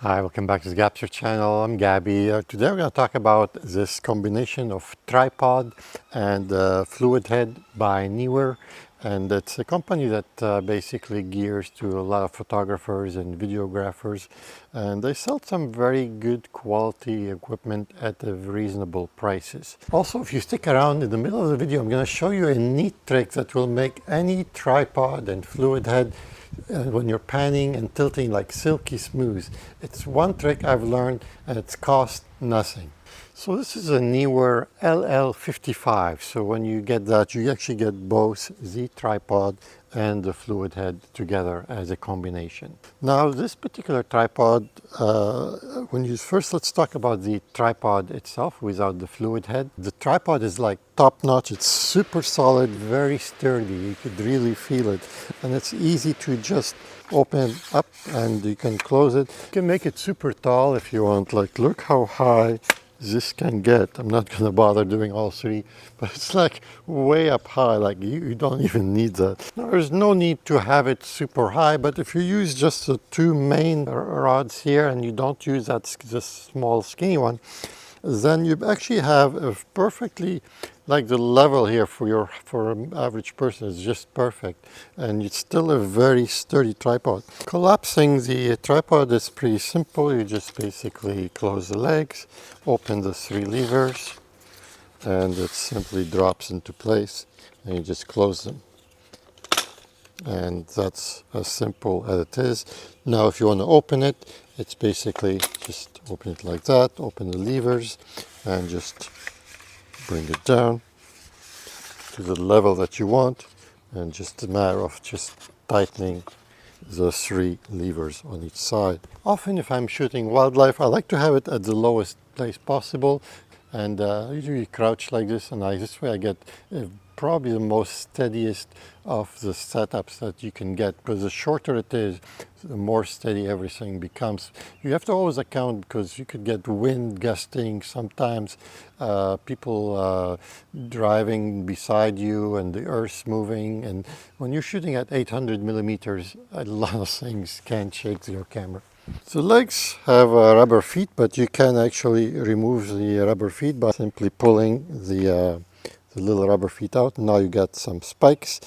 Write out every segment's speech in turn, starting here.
Hi, welcome back to the Gapster channel. I'm Gabby. Today we're going to talk about this combination of tripod and fluid head by Neewer. And it's a company that basically gears to a lot of photographers and videographers. And they sell some very good quality equipment at reasonable prices. Also, if you stick around in the middle of the video, I'm going to show you a neat trick that will make any tripod and fluid head when you're panning and tilting like silky smooth. It's one trick I've learned and it's cost nothing. So this is a Neewer LL55. So when you get that, you actually get both the tripod and the fluid head together as a combination. Now this particular tripod, let's talk about the tripod itself without the fluid head. The tripod is like top notch. It's super solid, very sturdy. You could really feel it. And it's easy to just open it up and you can close it. You can make it super tall if you want. Like, look how high this can get. I'm not going to bother doing all three, but it's like way up high. Like you don't even need that. Now, there's no need to have it super high, but if you use just the two main rods here and you don't use this small skinny one, then you actually have a perfectly, like the level here for an average person is just perfect, and it's still a very sturdy tripod. Collapsing the tripod is pretty simple. You just basically close the legs, open the three levers, and it simply drops into place, and you just close them. And that's as simple as it is. Now if you want to open it, it's basically just open it like that, open the levers and just bring it down to the level that you want, and just a matter of just tightening the three levers on each side. Often if I'm shooting wildlife, I like to have it at the lowest place possible, and usually crouch like this, and this way I get probably the most steadiest of the setups that you can get, because the shorter it is, the more steady everything becomes. You have to always account, because you could get wind gusting sometimes, people driving beside you and the earth's moving, and when you're shooting at 800 millimeters, a lot of things can shake your camera. The legs have rubber feet, but you can actually remove the rubber feet by simply pulling the little rubber feet out. Now you got some spikes.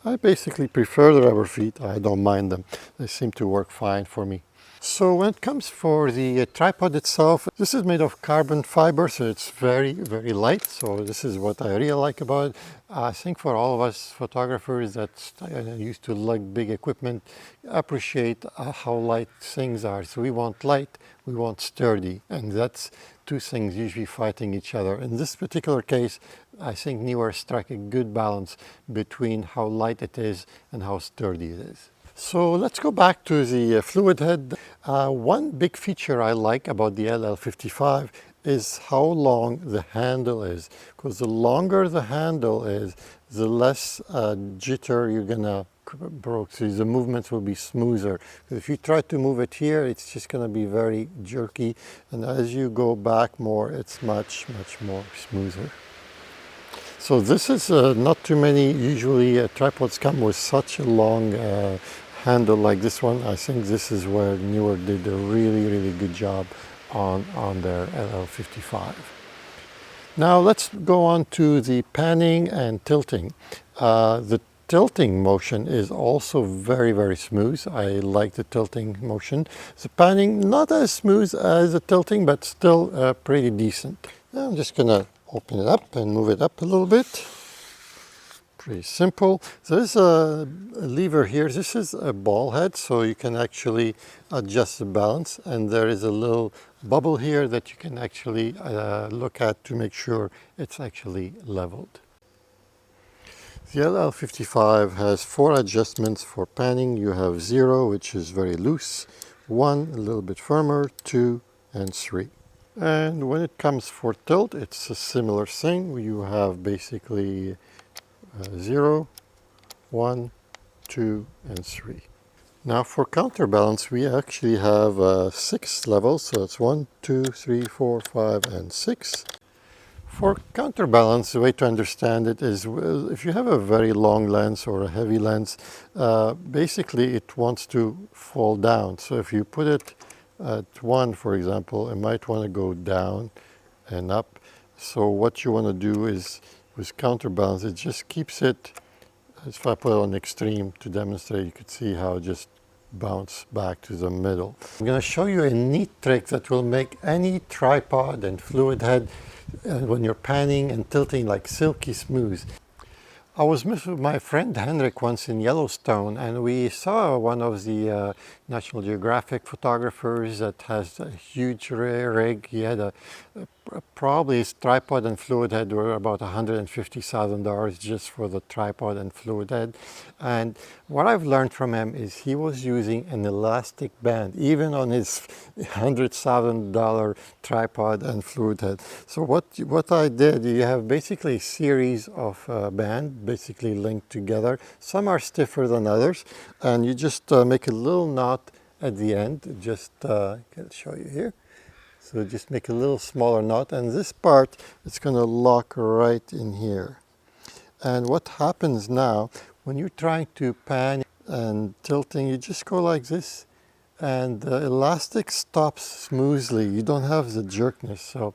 I basically prefer the rubber feet. I don't mind them. They seem to work fine for me. So when it comes for the tripod itself, this is made of carbon fiber, so it's very, very light. So this is what I really like about it. I think for all of us photographers that used to lug big equipment, appreciate how light things are. So we want light, we want sturdy, and that's two things usually fighting each other. In this particular case, I think Neewer struck a good balance between how light it is and how sturdy it is. So let's go back to the fluid head. One big feature I like about the LL55 is how long the handle is, because the longer the handle is, the less jitter you're gonna broke, so the movements will be smoother. If you try to move it here, it's just going to be very jerky, and as you go back more, it's much more smoother. So this is not too many. Usually tripods come with such a long handle like this one. I think this is where Neewer did a really good job on their LL55. Now let's go on to the panning and tilting. The tilting motion is also very smooth. I like the tilting motion. The panning, not as smooth as the tilting, but still pretty decent. Now I'm just gonna open it up and move it up a little bit. Pretty simple. So there's a lever here. This is a ball head, so you can actually adjust the balance, and there is a little bubble here that you can actually look at to make sure it's actually leveled. The LL55 has 4 adjustments for panning. You have 0, which is very loose, 1 a little bit firmer, 2 and 3. And when it comes for tilt, it's a similar thing. You have basically 0, 1, 2 and 3. Now for counterbalance, we actually have 6 levels, so it's 1, 2, 3, 4, 5 and 6. For counterbalance, the way to understand it is if you have a very long lens or a heavy lens, basically it wants to fall down. So if you put it at 1, for example, it might want to go down and up. So what you want to do is, with counterbalance, it just keeps it, if I put it on extreme to demonstrate, you could see how it just bounce back to the middle. I'm going to show you a neat trick that will make any tripod and fluid head, when you're panning and tilting, like silky smooth. I was with my friend Henrik once in Yellowstone, and we saw one of the National Geographic photographers that has a huge rig. He had probably his tripod and fluid head were about $150,000 just for the tripod and fluid head. And what I've learned from him is he was using an elastic band, even on his $100,000 tripod and fluid head. So what I did, you have basically a series of band, basically linked together. Some are stiffer than others, and you just make a little knot at the end. Just I'll show you here. So just make a little smaller knot, and this part, it's going to lock right in here. And what happens now, when you're trying to pan and tilting, you just go like this, and the elastic stops smoothly. You don't have the jerkness. So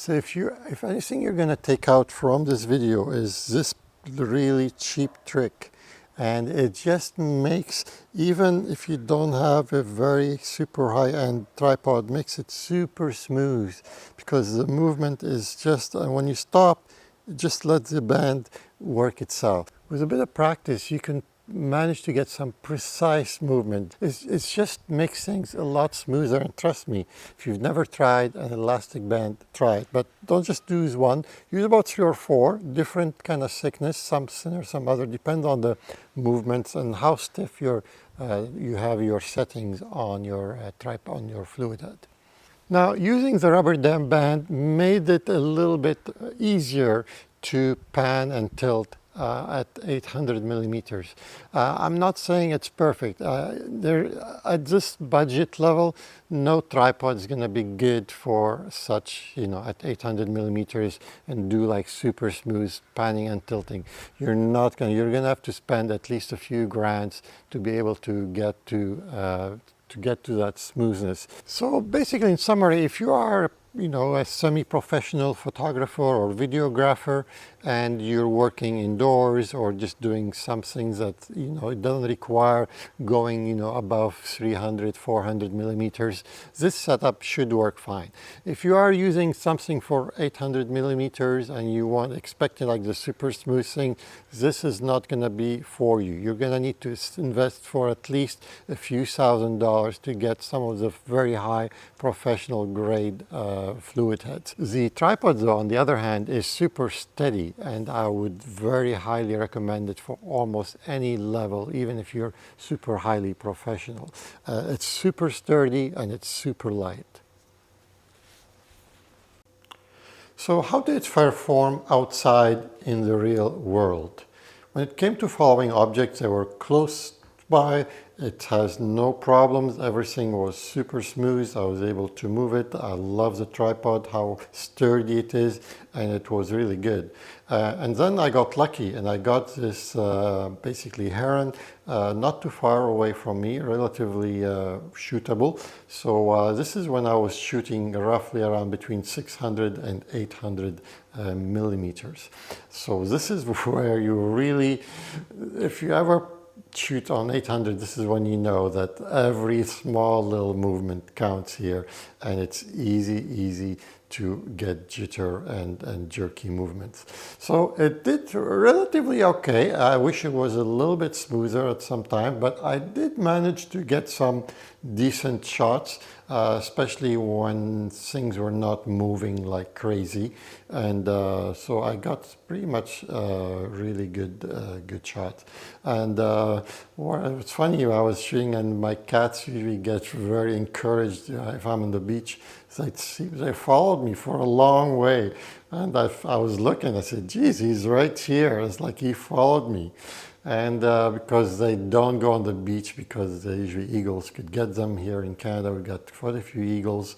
if anything you're going to take out from this video is this really cheap trick. And it just makes, even if you don't have a very super high-end tripod, makes it super smooth, because the movement is just, when you stop, just let the band work itself. With a bit of practice, you can manage to get some precise movement. It's just makes things a lot smoother, and trust me, if you've never tried an elastic band, try it. But don't just use one, use about 3 or 4, different kind of thickness, some thinner, some other, depend on the movements and how stiff you have your settings on your tripod, on your fluid head. Now, using the rubber dam band made it a little bit easier to pan and tilt at 800 millimeters. I'm not saying it's perfect. At this budget level, no tripod is going to be good for such, at 800 millimeters and do like super smooth panning and tilting. You're going to have to spend at least a few grands to be able to get to that smoothness. So basically, in summary, if you are a semi-professional photographer or videographer and you're working indoors or just doing some things that it doesn't require going above 300 400 millimeters, this setup should work fine. If you are using something for 800 millimeters and you expecting like the super smooth thing, this is not going to be for you. You're going to need to invest for at least a few $1,000s to get some of the very high professional grade fluid heads. The tripod, though, on the other hand, is super steady, and I would very highly recommend it for almost any level, even if you're super highly professional. It's super sturdy and it's super light. So how did it perform outside in the real world? When it came to following objects that were close by, it has no problems. Everything was super smooth. I was able to move it. I love the tripod, how sturdy it is, and it was really good. And then I got lucky, and I got this basically heron not too far away from me, relatively shootable. So this is when I was shooting roughly around between 600 and 800 millimeters. So this is where you really, if you ever shoot on 800, this is when you know that every small little movement counts here, and it's easy to get jitter and jerky movements. So it did relatively okay. I wish it was a little bit smoother at some time, but I did manage to get some decent shots, especially when things were not moving like crazy. And so I got pretty much really good shots. And it's funny, I was shooting, and my cats usually get very encouraged if I'm on the beach. They followed me for a long way, and I was looking, I said, geez, he's right here. It's like he followed me. And because they don't go on the beach because usually eagles could get them. Here in Canada we got quite a few eagles,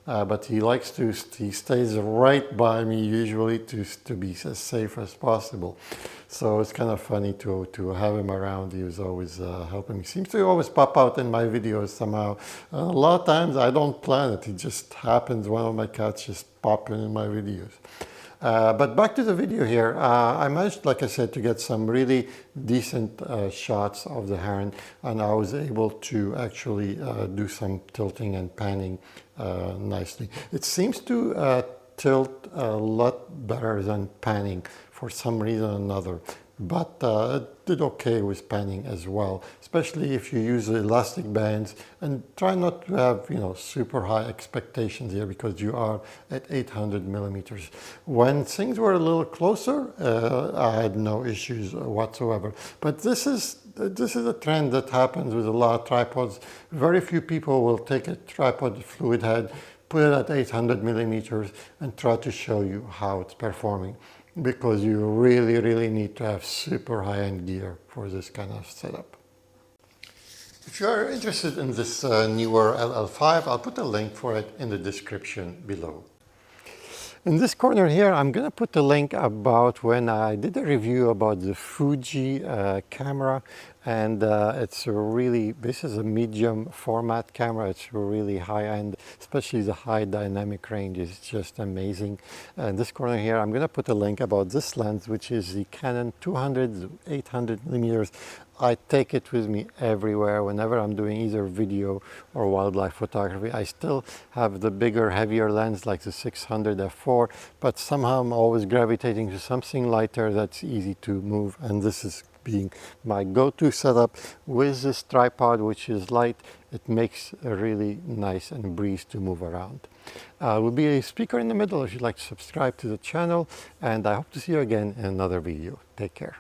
but he stays right by me usually to be as safe as possible. So it's kind of funny to have him around. He was always helping me. Seems to always pop out in my videos somehow. A lot of times I don't plan it. It just happens. One of my cats just pop in my videos. But back to the video here, I managed, like I said, to get some really decent shots of the heron, and I was able to actually do some tilting and panning nicely. It seems to tilt a lot better than panning for some reason or another, but it did okay with panning as well, especially if you use elastic bands, and try not to have, you know, super high expectations here because you are at 800 millimeters. When things were a little closer, I had no issues whatsoever. But this is a trend that happens with a lot of tripods. Very few people will take a tripod fluid head, put it at 800 millimeters and try to show you how it's performing, because you really need to have super high-end gear for this kind of setup. If you are interested in this Neewer LL55, I'll put a link for it in the description below. In this corner here, I'm going to put a link about when I did a review about the Fuji camera, and this is a medium format camera. It's really high end, especially the high dynamic range is just amazing. In this corner here, I'm going to put a link about this lens, which is the Canon 200 800 millimeters. I take it with me everywhere whenever I'm doing either video or wildlife photography. I still have the bigger, heavier lens like the 600 f4, but somehow I'm always gravitating to something lighter that's easy to move, and this is being my go-to setup with this tripod, which is light. It makes a really nice and breeze to move around. Will be a speaker in the middle if you'd like to subscribe to the channel, and I hope to see you again in another video. Take care.